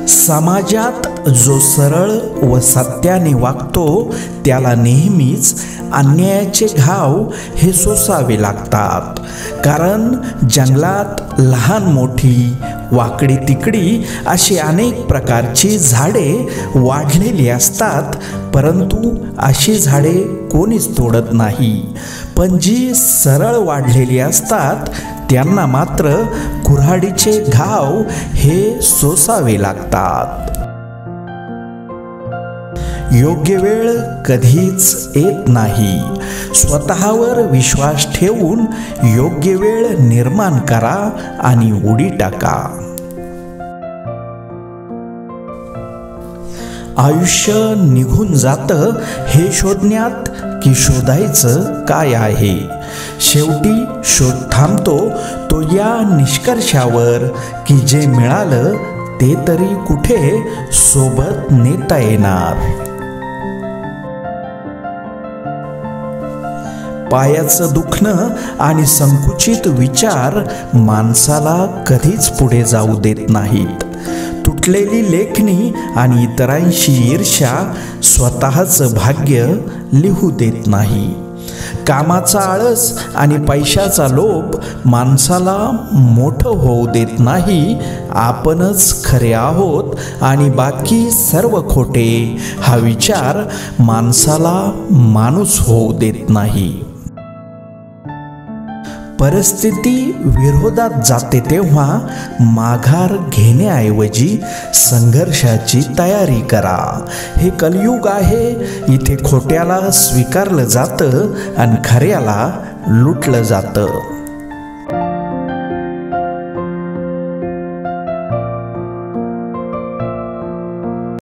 समाजात जो सरळ व सत्याने वागतो त्याला नेहमीच अन्यायाचे घाव हे सोसावे लागतात. कारण जंगलात लहान मोठी, वाकडी तिकडी अशी अनेक प्रकारची झाडे वाढलेली असतात, परंतु अशी झाडे कोणीच तोडत नाही. पण जी सरळ वाढलेली असतात त्यांना मात्र कुऱ्हाडीचे घाव हे सोसावे लागतात. योग्य वेळ कधीच येत नाही. स्वतःवर विश्वास ठेवून योग्य वेळ निर्माण करा आणि उडी टाका. आयुष्य निघून जातं हे शोधण्यात की शोधायचं काय आहे. शेवटी शोध थांबतो तो या निष्कर्षावर की जे मिळालं ते तरी कुठे सोबत नेता येणार. पायाचं दुखणं आणि संकुचित विचार माणसाला कधीच पुढे जाऊ देत नाहीत. तुटलेली लेखणी आणि इतरांशी ईर्ष्या स्वतःचं भाग्य लिहू देत नाही. कामाचा आळस आणि पैशाचा लोभ माणसाला मोठं होऊ देत नाही. आपणच खरे आहोत आणि बाकी सर्व खोटे हा विचार माणसाला माणूस होऊ देत नाही. परिस्थिती विरोधात जाते तेव्हा माघार घेण्याऐवजी संघर्षाची तयारी करा. हे कलियुग आहे. इथे खोट्याला स्वीकारलं जातं आणि खऱ्याला लुटलं जातं.